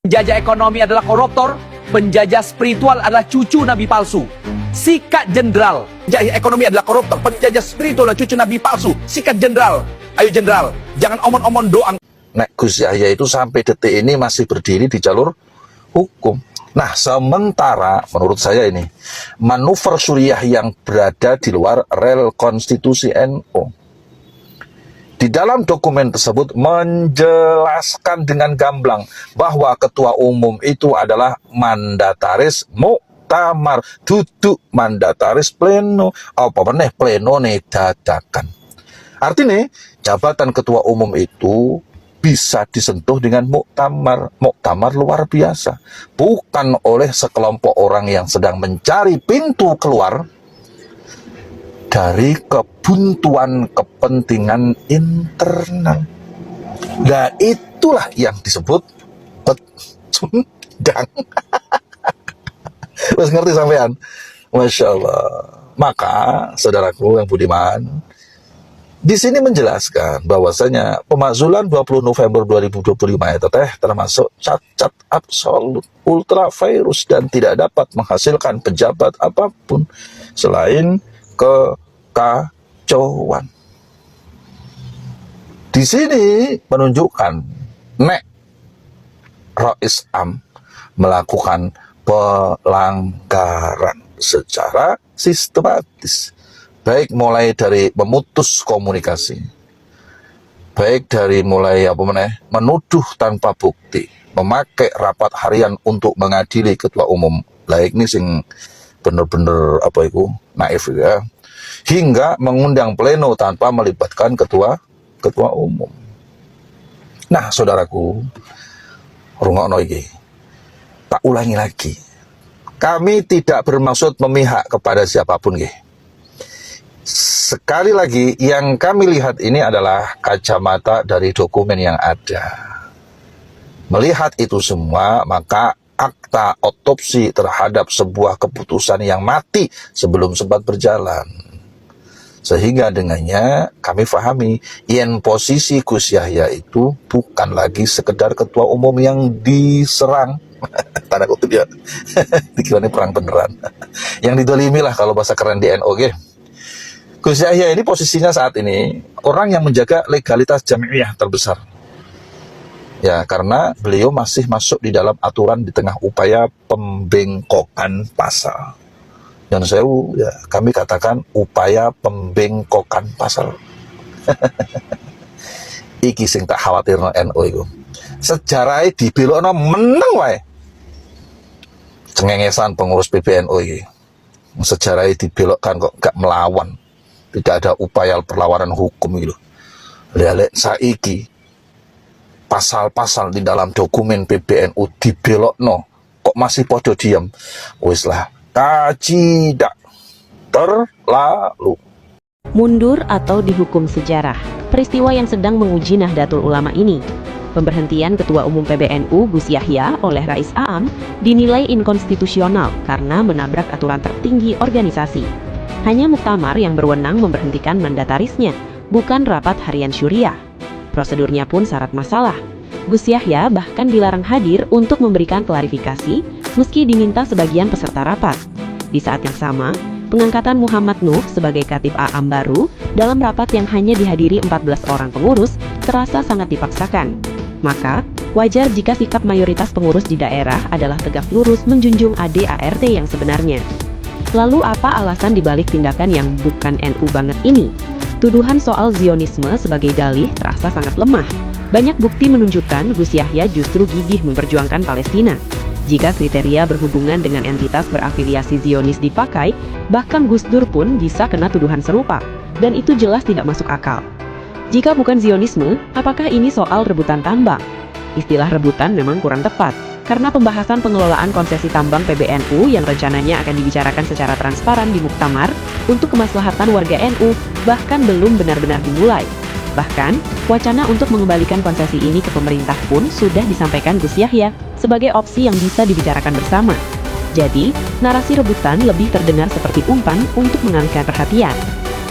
Penjajah ekonomi adalah koruptor, penjajah spiritual adalah cucu nabi palsu. Sikat jenderal. Penjajah ekonomi adalah koruptor, penjajah spiritual adalah cucu nabi palsu. Sikat jenderal. Ayo jenderal, jangan omon-omon doang. Nek Gus Yahya itu sampai detik ini masih berdiri di jalur hukum. Nah, sementara menurut saya ini manuver Suriah yang berada di luar rel konstitusi NU. Di dalam dokumen tersebut menjelaskan dengan gamblang bahwa ketua umum itu adalah mandataris muktamar, duduk mandataris pleno, apa meneh pleno nih dadakan. Artinya jabatan ketua umum itu bisa disentuh dengan muktamar luar biasa, bukan oleh sekelompok orang yang sedang mencari pintu keluar dari kebuntuan kepentingan internal. Nah, itulah yang disebut pecundang. Mas ngerti sampean? Masya Allah. Maka, saudaraku yang budiman, di sini menjelaskan bahwasanya pemakzulan 20 November 2025 itu termasuk cacat absolut, ultra virus, dan tidak dapat menghasilkan pejabat apapun selain kekacauan. Di sini menunjukkan nek Rais Am melakukan pelanggaran secara sistematis, baik mulai dari memutus komunikasi, baik dari mulai menuduh tanpa bukti, memakai rapat harian untuk mengadili ketua umum, laik ini sing bener-bener naif ya, hingga mengundang pleno tanpa melibatkan ketua umum. Nah, saudaraku, rungokno iki, tak ulangi lagi, kami tidak bermaksud memihak kepada siapapun nggih. Sekali lagi, yang kami lihat ini adalah kacamata dari dokumen yang ada. Melihat itu semua, maka akta otopsi terhadap sebuah keputusan yang mati sebelum sempat berjalan. Sehingga dengannya kami pahami yang posisi Gus Yahya itu bukan lagi sekedar ketua umum yang diserang. Tanda kutip ya. Dikira ini perang beneran. Yang didolimi lah kalau bahasa keren di NU. Gus Yahya ini posisinya saat ini orang yang menjaga legalitas jamiah terbesar. Ya, karena beliau masih masuk di dalam aturan di tengah upaya pembengkokan pasal. Dan kami katakan upaya pembengkokan pasal. Iki sing tak khawatir NU itu. Sejarahnya dibelokno meneng wae. Cengengesan pengurus PBNU iki. Sejarahnya dibelokkan kok gak melawan. Tidak ada upaya perlawanan hukum gitu. Lihat saiki pasal-pasal di dalam dokumen PBNU dibelokno kok masih podo diam. Wis lah, kaji dak terlalu. Mundur atau dihukum sejarah. Peristiwa yang sedang menguji Nahdlatul Ulama ini. Pemberhentian Ketua Umum PBNU Gus Yahya oleh Rais Am dinilai inkonstitusional karena menabrak aturan tertinggi organisasi. Hanya muktamar yang berwenang memberhentikan mandatarisnya, bukan rapat harian syuriah. Prosedurnya pun syarat masalah. Gus Yahya bahkan dilarang hadir untuk memberikan klarifikasi meski diminta sebagian peserta rapat. Di saat yang sama, pengangkatan Muhammad Nuh sebagai Khatib Am baru dalam rapat yang hanya dihadiri 14 orang pengurus terasa sangat dipaksakan. Maka, wajar jika sikap mayoritas pengurus di daerah adalah tegak lurus menjunjung ADART yang sebenarnya. Lalu apa alasan dibalik tindakan yang bukan NU banget ini? Tuduhan soal Zionisme sebagai dalih terasa sangat lemah. Banyak bukti menunjukkan Gus Yahya justru gigih memperjuangkan Palestina. Jika kriteria berhubungan dengan entitas berafiliasi Zionis dipakai, bahkan Gus Dur pun bisa kena tuduhan serupa. Dan itu jelas tidak masuk akal. Jika bukan Zionisme, apakah ini soal rebutan tambang? Istilah rebutan memang kurang tepat, karena pembahasan pengelolaan konsesi tambang PBNU yang rencananya akan dibicarakan secara transparan di muktamar untuk kemaslahatan warga NU bahkan belum benar-benar dimulai. Bahkan, wacana untuk mengembalikan konsesi ini ke pemerintah pun sudah disampaikan Gus Yahya sebagai opsi yang bisa dibicarakan bersama. Jadi, narasi rebutan lebih terdengar seperti umpan untuk mengalihkan perhatian.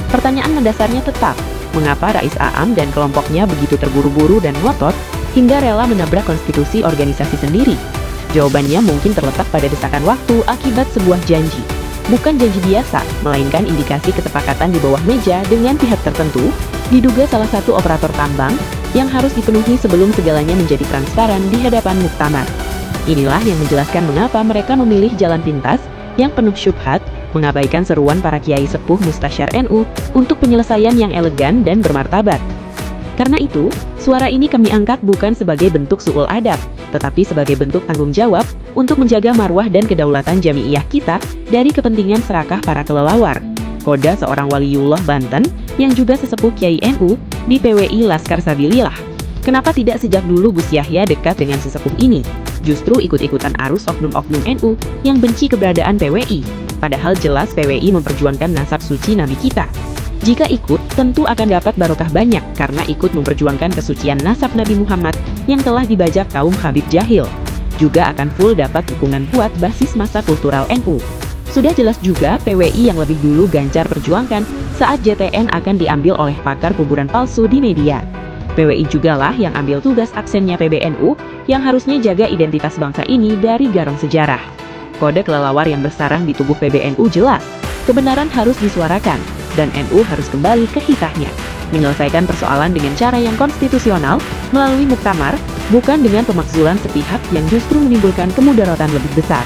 Pertanyaan mendasarnya tetap, mengapa Rais Am dan kelompoknya begitu terburu-buru dan ngotot hingga rela menabrak konstitusi organisasi sendiri? Jawabannya mungkin terletak pada desakan waktu akibat sebuah janji. Bukan janji biasa, melainkan indikasi kesepakatan di bawah meja dengan pihak tertentu, diduga salah satu operator tambang yang harus dipenuhi sebelum segalanya menjadi transparan di hadapan muktamar. Inilah yang menjelaskan mengapa mereka memilih jalan pintas yang penuh syubhat, mengabaikan seruan para kiai sepuh mustasyar NU untuk penyelesaian yang elegan dan bermartabat. Karena itu, suara ini kami angkat bukan sebagai bentuk su'ul adab, tetapi sebagai bentuk tanggung jawab untuk menjaga marwah dan kedaulatan jami'iyah kita dari kepentingan serakah para kelelawar. Koda seorang waliullah Banten yang juga sesepuh kiai NU di PWI Laskar Sabilillah. Kenapa tidak sejak dulu Gus Yahya dekat dengan sesepuh ini? Justru ikut-ikutan arus oknum-oknum NU yang benci keberadaan PWI. Padahal jelas PWI memperjuangkan nasab suci Nabi kita. Jika ikut, tentu akan dapat barokah banyak karena ikut memperjuangkan kesucian nasab Nabi Muhammad yang telah dibajak kaum Habib Jahil. Juga akan full dapat dukungan kuat basis massa kultural NU. Sudah jelas juga PWI yang lebih dulu Ganjar perjuangkan saat JTN akan diambil oleh pakar kuburan palsu di media. PWI jugalah yang ambil tugas aksennya PBNU yang harusnya jaga identitas bangsa ini dari garong sejarah. Kode kelelawar yang bersarang di tubuh PBNU jelas, kebenaran harus disuarakan, dan NU harus kembali ke hitahnya. Menyelesaikan persoalan dengan cara yang konstitusional melalui muktamar, bukan dengan pemakzulan sepihak yang justru menimbulkan kemudaratan lebih besar.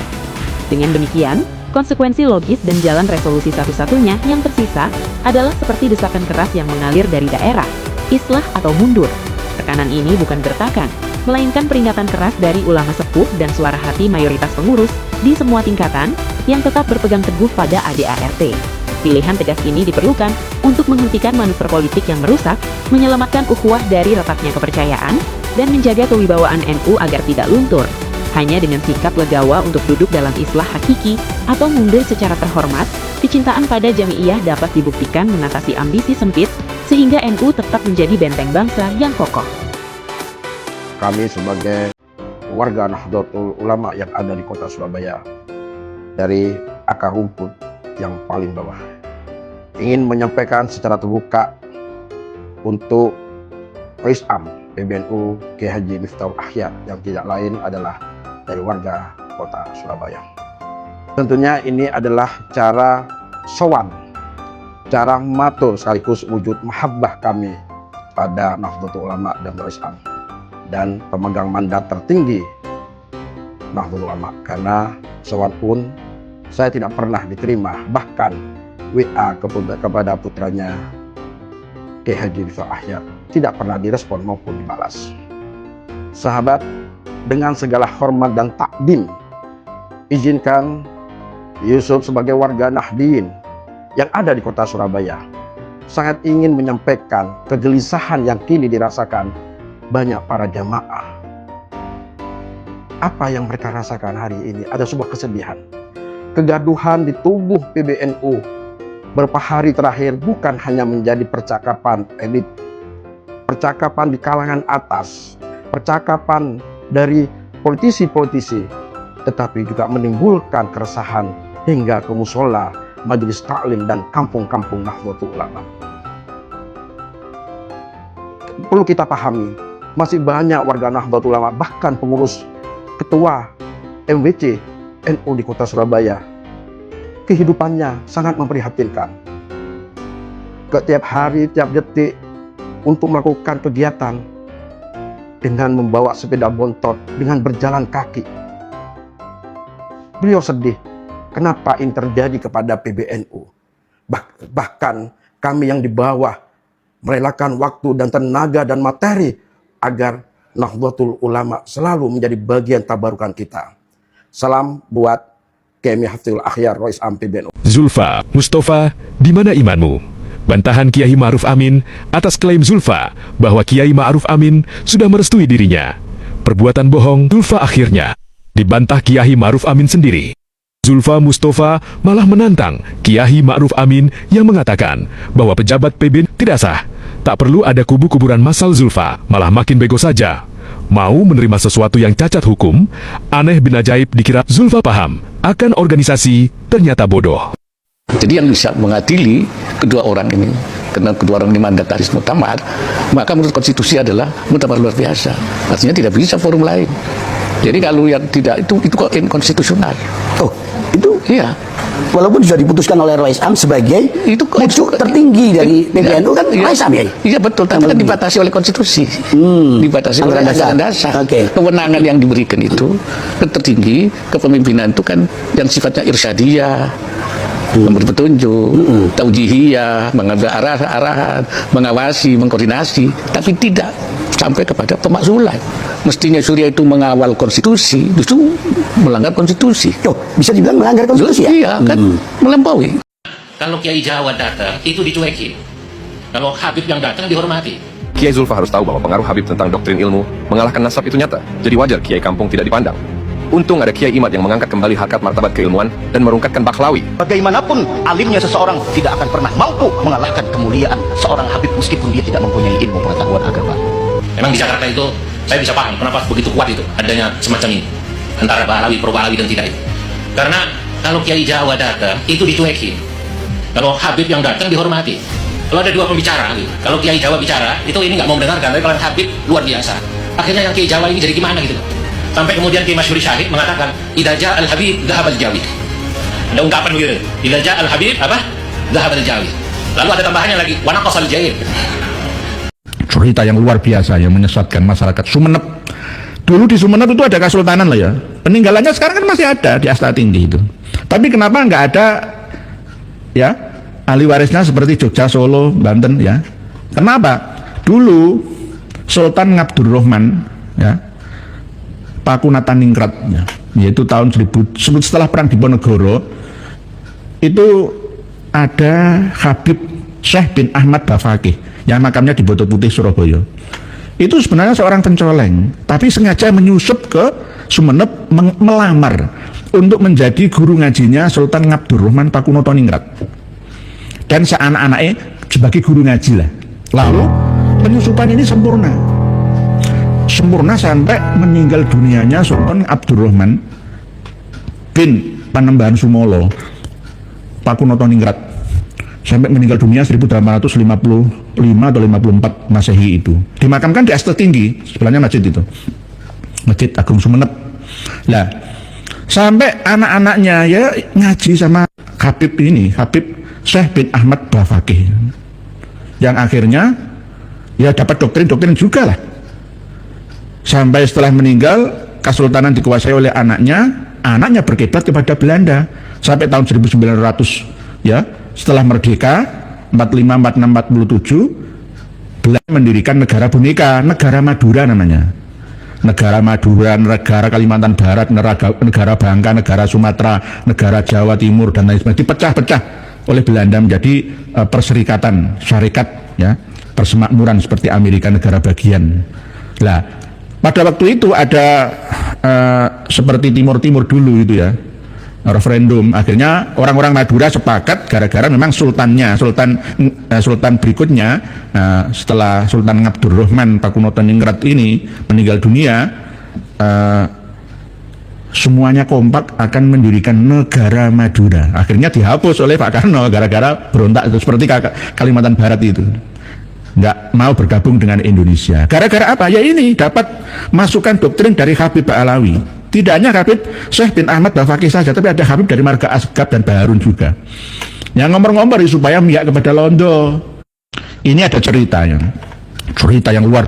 Dengan demikian, konsekuensi logis dan jalan resolusi satu-satunya yang tersisa adalah seperti desakan keras yang mengalir dari daerah, islah atau mundur. Tekanan ini bukan gertakan, melainkan peringatan keras dari ulama sepuh dan suara hati mayoritas pengurus di semua tingkatan yang tetap berpegang teguh pada ADART. Pilihan tegas ini diperlukan untuk menghentikan manuver politik yang merusak, menyelamatkan ukhuwah dari retaknya kepercayaan, dan menjaga kewibawaan NU agar tidak luntur. Hanya dengan sikap legawa untuk duduk dalam islah hakiki atau mundur secara terhormat, kecintaan pada jami'iyah dapat dibuktikan mengatasi ambisi sempit, sehingga NU tetap menjadi benteng bangsa yang kokoh. Kami sebagai warga Nahdlatul Ulama yang ada di kota Surabaya, dari akar rumput yang paling bawah, ingin menyampaikan secara terbuka untuk Rais Am PBNU Kiai Haji Miftahul Ahyar yang tidak lain adalah dari warga kota Surabaya. Tentunya ini adalah cara sowan, cara matur sekaligus wujud mahabbah kami pada Nahdlatul Ulama dan Rais Am dan pemegang mandat tertinggi Nahdlatul Ulama, karena sowan pun saya tidak pernah diterima, bahkan WA kepada putranya Kiai Haji Miftahul Ahyar tidak pernah direspon maupun dibalas. Sahabat, dengan segala hormat dan takdim, izinkan Yusuf sebagai warga Nahdien yang ada di kota Surabaya sangat ingin menyampaikan kegelisahan yang kini dirasakan banyak para jamaah. Apa yang mereka rasakan hari ini ada sebuah kesedihan, kegaduhan di tubuh PBNU. Beberapa hari terakhir bukan hanya menjadi percakapan elit, percakapan di kalangan atas, percakapan dari politisi-politisi, tetapi juga menimbulkan keresahan hingga ke musola, majelis taklim dan kampung-kampung Nahdlatul Ulama. Perlu kita pahami, masih banyak warga Nahdlatul Ulama, bahkan pengurus ketua MWC NU di kota Surabaya, kehidupannya sangat memprihatinkan. Setiap hari, tiap detik untuk melakukan kegiatan dengan membawa sepeda bontot, dengan berjalan kaki. Beliau sedih, kenapa ini terjadi kepada PBNU. Bahkan kami yang di bawah merelakan waktu dan tenaga dan materi agar Nahdlatul Ulama selalu menjadi bagian tabarukan kita. Salam buat Kiai Miftahul Ahyar, Rais Am PBNU. Zulfa, Mustafa, di mana imanmu? Bantahan Kiai Ma'ruf Amin atas klaim Zulfa bahwa Kiai Ma'ruf Amin sudah merestui dirinya. Perbuatan bohong Zulfa akhirnya dibantah Kiai Ma'ruf Amin sendiri. Zulfa Mustafa malah menantang Kiai Ma'ruf Amin yang mengatakan bahwa pejabat PB tidak sah. Tak perlu ada kubu-kuburan massal Zulfa, malah makin bego saja. Mau menerima sesuatu yang cacat hukum, aneh bin ajaib dikira Zulfa paham akan organisasi, ternyata bodoh. Jadi yang bisa mengadili kedua orang ini, karena kedua orang ini mandataris muktamar, maka menurut konstitusi adalah muktamar luar biasa. Artinya tidak bisa forum lain. Jadi kalau yang tidak itu kok inkonstitusional. Oh, itu Iya. walaupun sudah diputuskan oleh Rais Am sebagai Itu pucuk tertinggi dari PBNU kan iya. Rais Am ya? Iya betul, tapi kan dibatasi oleh konstitusi. Dibatasi oleh Anggaran anggaran dasar. dasar. Oke. Kewenangan yang diberikan itu tertinggi, kepemimpinan itu kan yang sifatnya irsyadiyah, memberi petunjuk, taujihiyah, mengambil arahan, mengawasi, mengkoordinasi, tapi tidak sampai kepada pemakzulan. Mestinya Surya itu mengawal konstitusi, justru melanggar konstitusi. Oh, bisa dibilang melanggar konstitusi ya? Iya kan, melampaui. Kalau Kiai Jawa datang, itu dicuekin. Kalau Habib yang datang, dihormati. Kiai Zulfa harus tahu bahwa pengaruh Habib tentang doktrin ilmu mengalahkan nasab itu nyata. Jadi wajar Kiai kampung tidak dipandang. Untung ada Kiai Imad yang mengangkat kembali harkat martabat keilmuan dan merungkatkan Bakhlawi. Bagaimanapun alimnya seseorang tidak akan pernah mampu mengalahkan kemuliaan seorang Habib meskipun dia tidak mempunyai ilmu pengetahuan agama. Memang di Jakarta itu, saya bisa paham kenapa begitu kuat itu adanya semacam ini. Antara Bahlawi, Pro Bahlawi dan tidak itu. Karena kalau Kiai Jawa datang, itu dicuekin. Kalau Habib yang datang, dihormati. Kalau ada dua pembicara, gitu. Kalau Kiai Jawa bicara, itu ini nggak mau mendengarkan. Tapi kalau Habib, luar biasa. Akhirnya yang Kiai Jawa ini jadi gimana gitu. Sampai kemudian Kiai Masyhuri Syahid mengatakan, Idza ja'al Habib, dhahab al-Jawid. Ada ungkapan begitu. Idza ja'al Habib, apa? Dhahab al-Jawid. Lalu ada tambahannya lagi, wa naqasal jair. Cerita yang luar biasa yang menyesatkan masyarakat Sumeneb. Dulu di Sumeneb itu ada kesultanan lah ya. Peninggalannya sekarang kan masih ada di Asta Tinggi itu. Tapi kenapa nggak ada ya ahli warisnya seperti Jogja, Solo, Banten ya? Kenapa? Dulu Sultan Ngabdurrahman ya, Pakunataningrat ya, yaitu tahun 1000 setelah perang Diponegoro itu ada Habib Syekh bin Ahmad Bafaqih yang makamnya di Boto Putih, Surabaya. Itu sebenarnya seorang pencoleng, tapi sengaja menyusup ke Sumeneb melamar untuk menjadi guru ngajinya Sultan Ngabdurrahman Pakunotoningrat dan seanak-anaknya sebagai guru ngaji lah. Lalu penyusupan ini sempurna sampai meninggal dunianya Sultan Abdurrahman bin Panembahan Sumolo Pakunotoningrat, sampai meninggal dunia 1855 atau 54 Masehi itu. Dimakamkan di Asta Tinggi, sebelahnya masjid itu. Masjid Agung Sumeneb. Lah, sampai anak-anaknya ya ngaji sama Habib ini, Habib Syekh bin Ahmad Bafaqih. Yang akhirnya ya dapat doktrin juga lah. Sampai setelah meninggal, kesultanan dikuasai oleh anaknya berkiblat kepada Belanda sampai tahun 1900 ya. Setelah merdeka 45, 46, 47 Belanda mendirikan negara boneka, negara Madura namanya. Negara Madura, negara Kalimantan Barat, negara Bangka, negara Sumatera, negara Jawa Timur dan lain sebagainya dipecah-pecah oleh Belanda menjadi perserikatan, syarikat ya, persemakmuran seperti Amerika negara bagian. Lah, pada waktu itu ada seperti Timur dulu itu ya, referendum. Akhirnya orang-orang Madura sepakat gara-gara memang sultan berikutnya setelah Sultan Ngabdurrahman Pakunotoningrat ini meninggal dunia, semuanya kompak akan mendirikan negara Madura. Akhirnya dihapus oleh Pak Karno gara-gara berontak itu, seperti Kalimantan Barat itu nggak mau bergabung dengan Indonesia. Gara-gara apa? Ya ini dapat masukan doktrin dari Habib Ba'alawi. Tidak hanya Habib Syekh bin Ahmad Bafaqih saja, tapi ada Habib dari marga Asgab dan Baharun juga. Yang ngomong-ngomong supaya mihak kepada Londo. Ini ada cerita yang luar